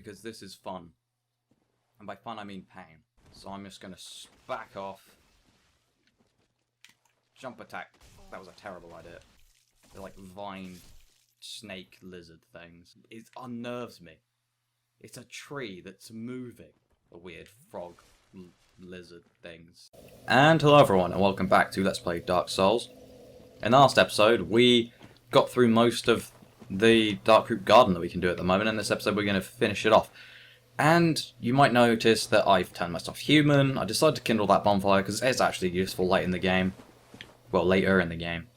because this is fun. And by fun I mean pain. So I'm just gonna back off. Jump attack. That was a terrible idea. They're like vine, snake, lizard things. It unnerves me. It's a tree that's moving. The weird frog, lizard things. And hello everyone, and welcome back to Let's Play Dark Souls. In the last episode, we got through most of the Darkroot Garden that we can do at the moment. In this episode, we're going to finish it off. And you might notice that I've turned myself human. I decided to kindle that bonfire because it's actually useful late in the game. Well, later in the game.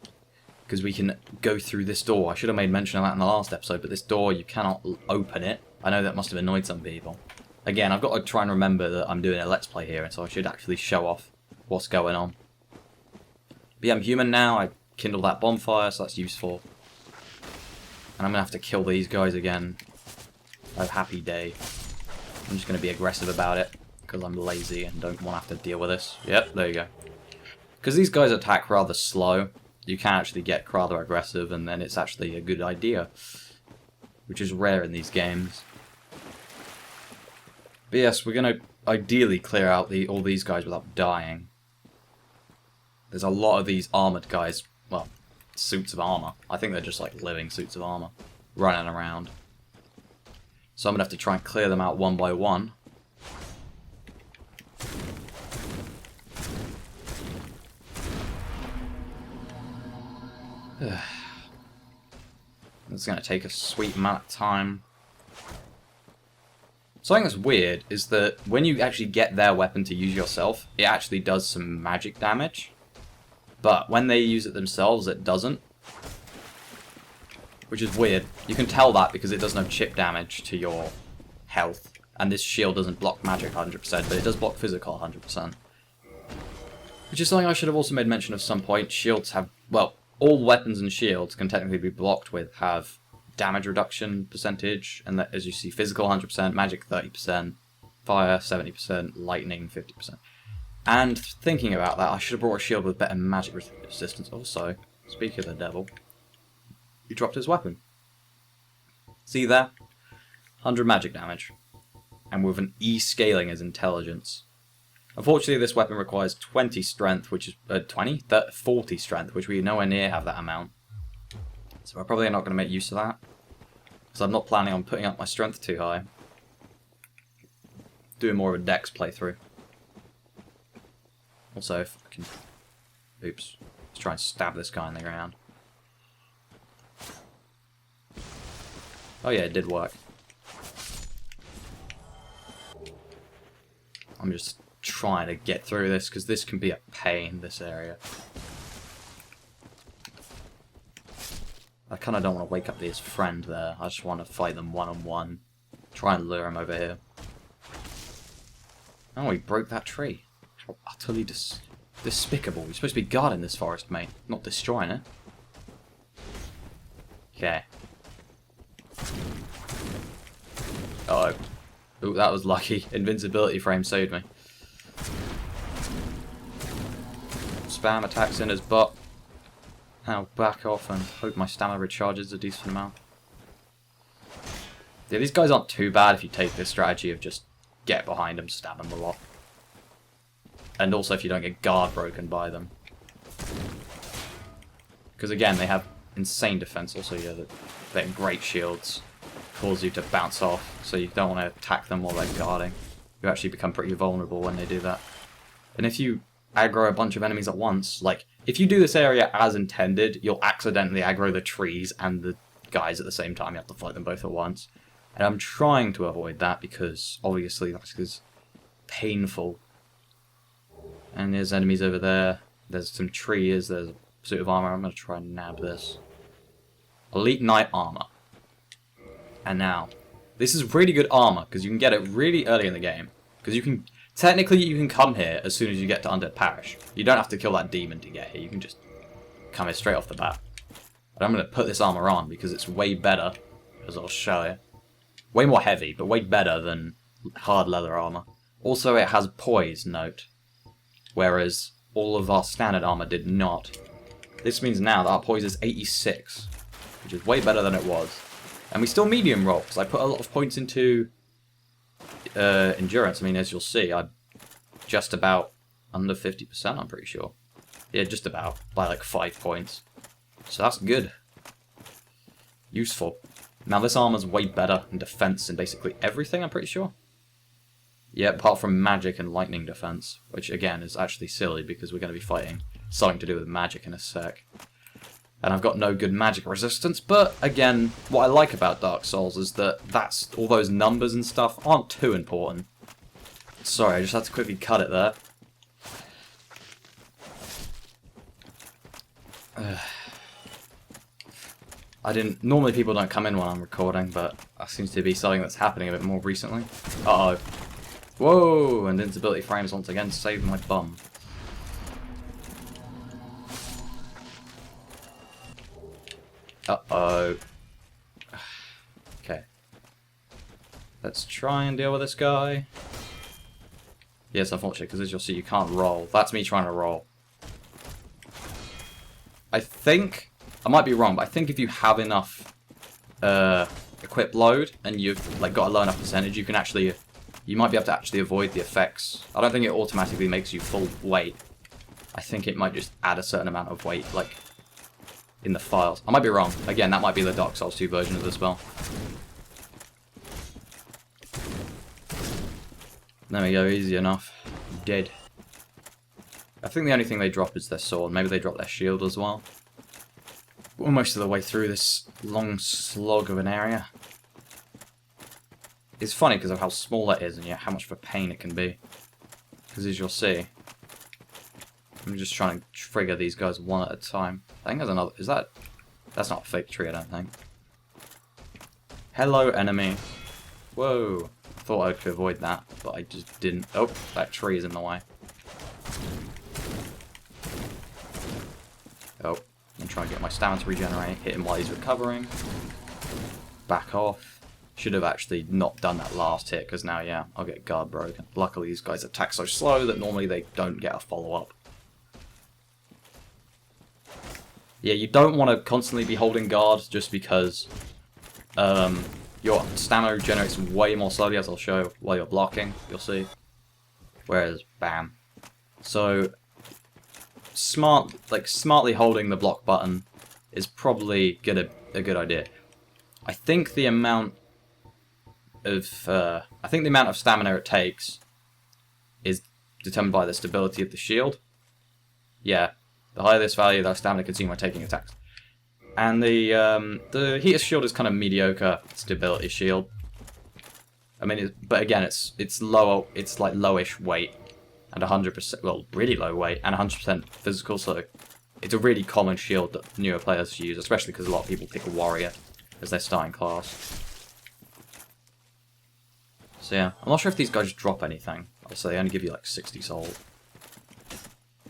Because we can go through this door. I should have made mention of that in the last episode, but this door, you cannot open it. I know that must have annoyed some people. Again, I've got to try and remember that I'm doing a Let's Play here, and so I should actually show off what's going on. But yeah, I'm human now. I kindled that bonfire, so that's useful. And I'm going to have to kill these guys again. A happy day. I'm just going to be aggressive about it, because I'm lazy and don't want to have to deal with this. Yep, there you go. Because these guys attack rather slow, you can actually get rather aggressive, and then it's actually a good idea. Which is rare in these games. But yes, we're going to ideally clear out all these guys without dying. There's a lot of these armoured guys, well, suits of armour. I think they're just like living suits of armour, running around. So I'm going to have to try and clear them out one by one. It's going to take a sweet amount of time. Something that's weird is that when you actually get their weapon to use yourself, it actually does some magic damage. But when they use it themselves, it doesn't. Which is weird. You can tell that because it does no chip damage to your health. And this shield doesn't block magic 100%, but it does block physical 100%. Which is something I should have also made mention of some point. Shields have, well, all weapons and shields can technically be blocked with have damage reduction percentage, and that, as you see, physical 100%, magic 30%, fire 70%, lightning 50%. And thinking about that, I should have brought a shield with better magic resistance. Also, speaking of the devil, he dropped his weapon. See there? 100 magic damage. And with an E scaling his intelligence. Unfortunately, this weapon requires 20 strength, which is 40 strength, which we nowhere near have that amount. So I'm probably not going to make use of that. Because I'm not planning on putting up my strength too high. Doing more of a dex playthrough. Also, if I can... Oops. Let's try and stab this guy in the ground. Oh yeah, it did work. I'm just trying to get through this, because this can be a pain, this area. I kind of don't want to wake up his friend there. I just want to fight them one-on-one. Try and lure him over here. Oh, he broke that tree. Utterly despicable. You're supposed to be guarding this forest, mate, not destroying it. Okay. Oh, ooh, that was lucky. Invincibility frame saved me. Spam attacks in his butt. I'll back off and hope my stamina recharges a decent amount. Yeah, these guys aren't too bad if you take this strategy of just get behind them, stab them a lot. And also if you don't get guard broken by them. Because again, they have insane defense. Also, yeah, they're great shields. Cause you to bounce off, so you don't want to attack them while they're guarding. You actually become pretty vulnerable when they do that. And if you aggro a bunch of enemies at once, like, if you do this area as intended, you'll accidentally aggro the trees and the guys at the same time. You have to fight them both at once. And I'm trying to avoid that because, obviously, that's painful. And there's enemies over there. There's some trees. There's a suit of armor. I'm going to try and nab this. Elite Knight Armor. And now, this is really good armor, because you can get it really early in the game. Because you can, technically you can come here as soon as you get to Undead Parish. You don't have to kill that demon to get here, you can just come here straight off the bat. But I'm going to put this armor on, because it's way better, as I'll show you. Way more heavy, but way better than hard leather armor. Also, it has poise note, whereas all of our standard armor did not. This means now that our poise is 86, which is way better than it was. And we still medium roll, because I put a lot of points into endurance. I mean, as you'll see, I'm just about under 50%, I'm pretty sure. Yeah, just about, by like 5 points. So that's good. Useful. Now this armor's way better in defense in basically everything, I'm pretty sure. Yeah, apart from magic and lightning defense, which again is actually silly because we're going to be fighting something to do with magic in a sec. And I've got no good magic resistance, but again, what I like about Dark Souls is that all those numbers and stuff aren't too important. Sorry, I just had to quickly cut it there. Normally people don't come in when I'm recording, but that seems to be something that's happening a bit more recently. Uh-oh. Whoa, and invincibility frames once again saved my bum. Uh-oh. Okay. Let's try and deal with this guy. Yes, unfortunately, because as you'll see, you can't roll. That's me trying to roll. I think, I might be wrong, but I think if you have enough equip load and you've like got a low enough percentage, you can actually, you might be able to actually avoid the effects. I don't think it automatically makes you full weight. I think it might just add a certain amount of weight, like, in the files. I might be wrong. Again, that might be the Dark Souls 2 version of the spell. There we go, easy enough. Dead. I think the only thing they drop is their sword. Maybe they drop their shield as well. We're most of the way through this long slog of an area. It's funny because of how small it is and yet how much of a pain it can be. Because as you'll see, I'm just trying to trigger these guys one at a time. I think there's another... Is that... That's not a fake tree, I don't think. Hello, enemy. Whoa. Thought I could avoid that, but I just didn't. Oh, that tree is in the way. Oh, I'm trying to get my stamina to regenerate. Hit him while he's recovering. Back off. Should have actually not done that last hit, because now, yeah, I'll get guard broken. Luckily, these guys attack so slow that normally they don't get a follow-up. Yeah, you don't want to constantly be holding guard just because your stamina regenerates way more slowly, as I'll show while you're blocking, you'll see. Whereas, bam. So, smartly holding the block button is probably a good idea. I think the amount of stamina it takes is determined by the stability of the shield. Yeah, the higher this value, the stamina consumed by taking attacks. And the heater shield is kind of mediocre stability shield. I mean, but again, it's lower. It's like lowish weight and 100%. Well, really low weight and 100% physical. So it's a really common shield that newer players use, especially because a lot of people pick a warrior as their starting class. So yeah, I'm not sure if these guys drop anything. Obviously, they only give you like 60 souls.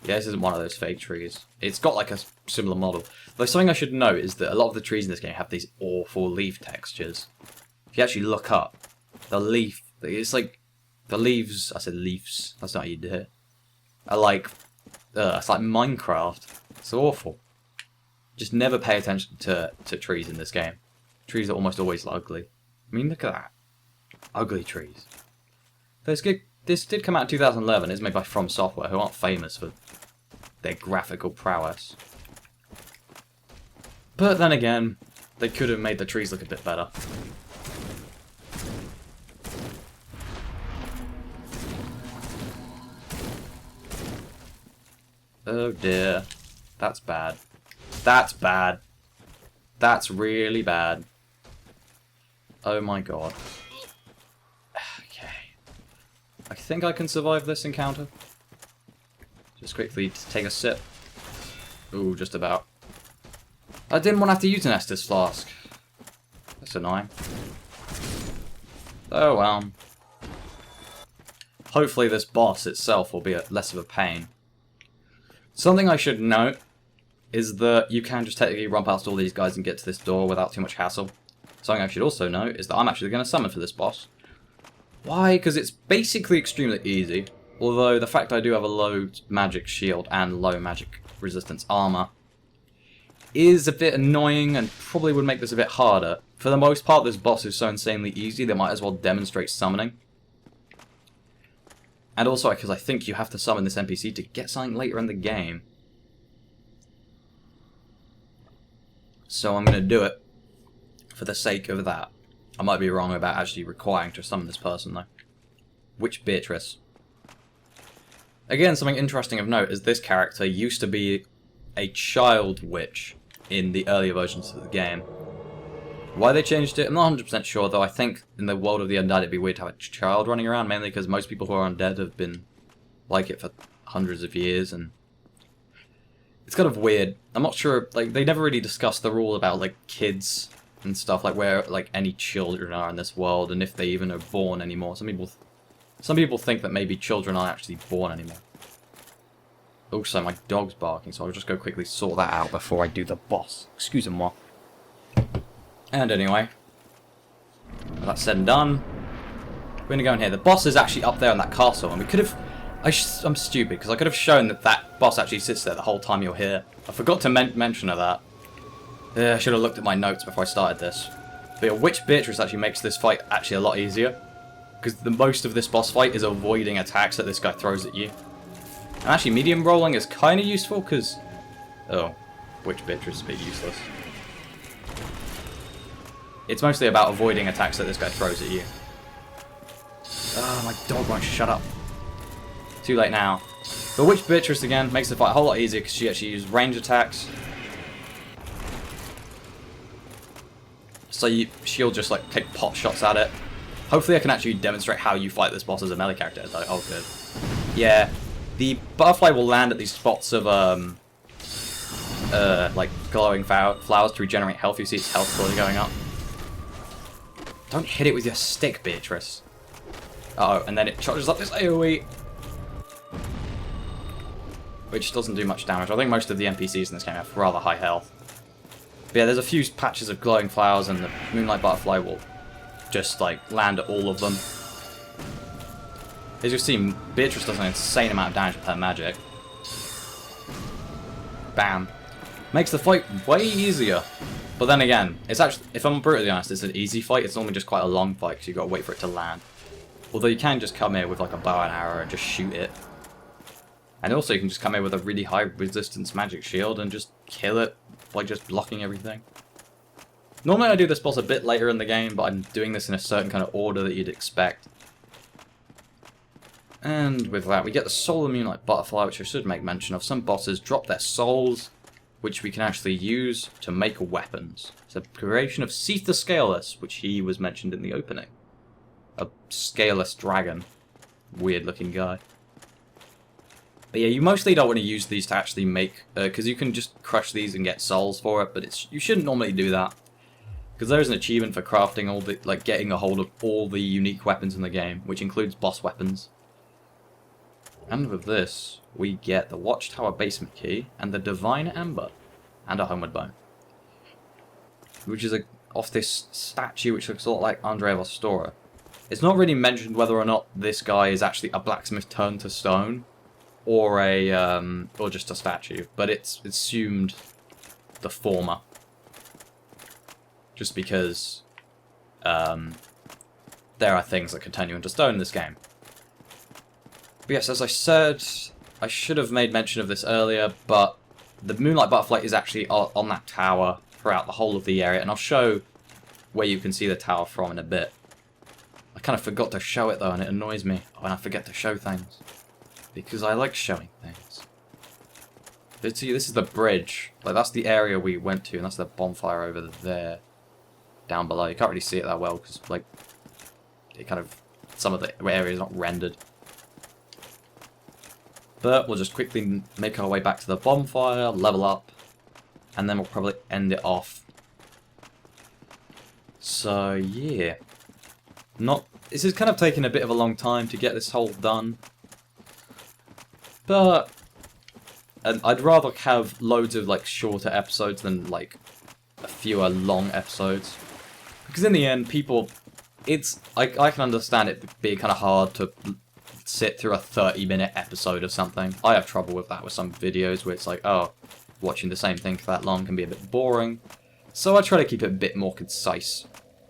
Yeah, this isn't one of those fake trees. It's got like a similar model. Though something I should note is that a lot of the trees in this game have these awful leaf textures. If you actually look up, the leaf, it's like, the leaves, I said leaves, that's not how you do it. Are like, it's like Minecraft. It's awful. Just never pay attention to trees in this game. Trees are almost always ugly. I mean, look at that. Ugly trees. This did come out in 2011. It's made by From Software, who aren't famous for their graphical prowess. But then again, they could have made the trees look a bit better. Oh dear. That's bad. That's bad. That's really bad. Oh my god. I think I can survive this encounter. Just quickly take a sip. Ooh, just about. I didn't want to have to use an Estus flask. That's annoying. Oh well. Hopefully this boss itself will be less of a pain. Something I should note is that you can just technically run past all these guys and get to this door without too much hassle. Something I should also note is that I'm actually going to summon for this boss. Why? Because it's basically extremely easy, although the fact I do have a low magic shield and low magic resistance armor is a bit annoying and probably would make this a bit harder. For the most part, this boss is so insanely easy, they might as well demonstrate summoning. And also because I think you have to summon this NPC to get something later in the game. So I'm going to do it for the sake of that. I might be wrong about actually requiring to summon this person though. Witch Beatrice. Again, something interesting of note is this character used to be a child witch in the earlier versions of the game. Why they changed it, I'm not 100% sure, though I think in the world of the undead it'd be weird to have a child running around, mainly because most people who are undead have been like it for hundreds of years, and it's kind of weird. I'm not sure, like, they never really discussed the rule about, like, kids and stuff, like, where, like, any children are in this world, and if they even are born anymore. Some people think that maybe children aren't actually born anymore. Also, my dog's barking, so I'll just go quickly sort that out before I do the boss. Excusez-moi. And anyway, with that said and done, we're going to go in here. The boss is actually up there in that castle, and we could have... I'm stupid, because I could have shown that that boss actually sits there the whole time you're here. I forgot to mention that. I should have looked at my notes before I started this. But yeah, Witch Beatrice actually makes this fight actually a lot easier, because the most of this boss fight is avoiding attacks that this guy throws at you. And actually, medium rolling is kind of useful, because... Oh, Witch Beatrice is a bit useless. It's mostly about avoiding attacks that this guy throws at you. Oh, my dog won't shut up. Too late now. But Witch Beatrice, again, makes the fight a whole lot easier, because she actually uses range attacks. So she'll just, like, take pot shots at it. Hopefully I can actually demonstrate how you fight this boss as a melee character. Oh, good. Yeah. The butterfly will land at these spots of, like, glowing flowers to regenerate health. You see its health slowly going up. Don't hit it with your stick, Beatrice. Uh-oh, and then it charges up this AoE. Which doesn't do much damage. I think most of the NPCs in this game have rather high health. But yeah, there's a few patches of glowing flowers, and the Moonlight Butterfly will just, like, land at all of them. As you've seen, Beatrice does an insane amount of damage with her magic. Bam. Makes the fight way easier. But then again, it's actually, if I'm brutally honest, it's an easy fight. It's normally just quite a long fight, because you've got to wait for it to land. Although you can just come here with, like, a bow and arrow and just shoot it. And also you can just come here with a really high resistance magic shield and just kill it by just blocking everything. Normally I do this boss a bit later in the game, but I'm doing this in a certain kind of order that you'd expect. And with that, we get the Soul of Moonlight Butterfly, which I should make mention of. Some bosses drop their souls, which we can actually use to make weapons. It's a creation of Seath the Scaleless, which he was mentioned in the opening. A scaleless dragon. Weird looking guy. But yeah, you mostly don't want to use these to actually make, because you can just crush these and get souls for it, but you shouldn't normally do that. Because there's an achievement for crafting all the, like, getting a hold of all the unique weapons in the game, which includes boss weapons. And with this, we get the Watchtower Basement Key, and the Divine Ember, and a Homeward Bone. Which is off this statue which looks a lot like Andre of Ostora. It's not really mentioned whether or not this guy is actually a blacksmith turned to stone, or just a statue, but it's assumed the former. Just because there are things that can turn you into stone in this game. But yes, as I said, I should have made mention of this earlier, but the Moonlight Butterfly is actually on that tower throughout the whole of the area, and I'll show where you can see the tower from in a bit. I kind of forgot to show it though, and it annoys me when I forget to show things. Because I like showing things. But see, this is the bridge. Like, that's the area we went to, and that's the bonfire over there. Down below. You can't really see it that well, because, like, it kind of, some of the area is not rendered. But we'll just quickly make our way back to the bonfire, level up, and then we'll probably end it off. So, yeah. This is kind of taking a bit of a long time to get this whole done. But I'd rather have loads of, like, shorter episodes than, like, a fewer long episodes. Because in the end, people, I can understand it being kind of hard to sit through a 30-minute episode of something. I have trouble with that with some videos where it's like, oh, watching the same thing for that long can be a bit boring. So I try to keep it a bit more concise,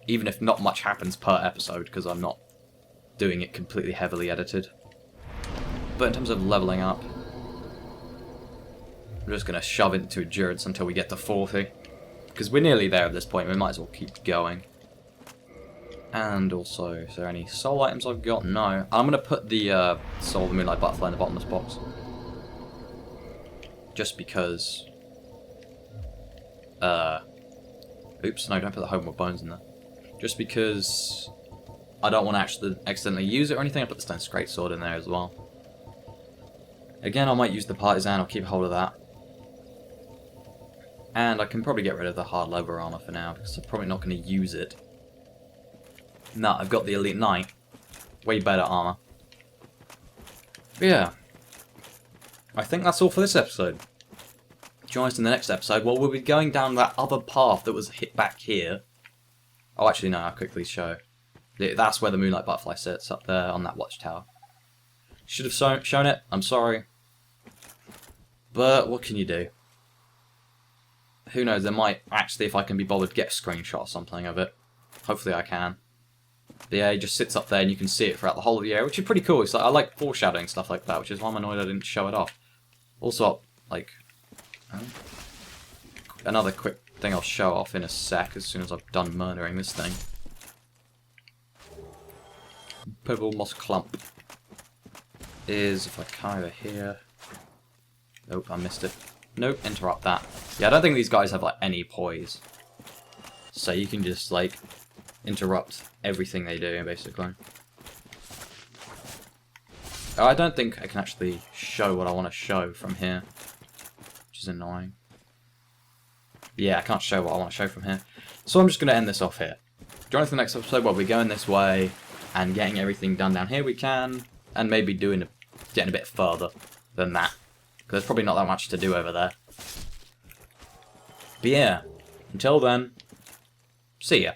even if not much happens per episode, because I'm not doing it completely heavily edited. But in terms of leveling up, we're just going to shove it into endurance until we get to 40. Because we're nearly there at this point, we might as well keep going. And also, is there any soul items I've got? No. I'm going to put the soul of the Moonlight Butterfly in the bottomless box. Just because... Oops, no, don't put the homeward bones in there. Just because I don't want to actually accidentally use it or anything, I put the Stone's Greatsword in there as well. Again, I might use the Partisan, I'll keep hold of that. And I can probably get rid of the hard leather armor for now, because I'm probably not going to use it. No, I've got the Elite Knight. Way better armor. But yeah. I think that's all for this episode. Join us in the next episode. Well, we'll be going down that other path that was hit back here. Oh, actually, no, I'll quickly show. That's where the Moonlight Butterfly sits, up there on that watchtower. Should have shown it, I'm sorry. But what can you do? Who knows, there might actually, if I can be bothered, get a screenshot or something of it. Hopefully I can. But yeah, it just sits up there and you can see it throughout the whole of the area, which is pretty cool. It's like, I like foreshadowing stuff like that, which is why I'm annoyed I didn't show it off. Also, like, another quick thing I'll show off in a sec as soon as I've done murdering this thing. Purple moss clump is, if I come over here... Nope, I missed it. Nope, interrupt that. Yeah, I don't think these guys have like any poise. So you can just like interrupt everything they do, basically. I don't think I can actually show what I want to show from here, which is annoying. Yeah, I can't show what I want to show from here. So I'm just going to end this off here. Join us in the next episode where we're going this way and getting everything done down here we can, and maybe getting a bit further than that. Because there's probably not that much to do over there. But yeah, until then, see ya.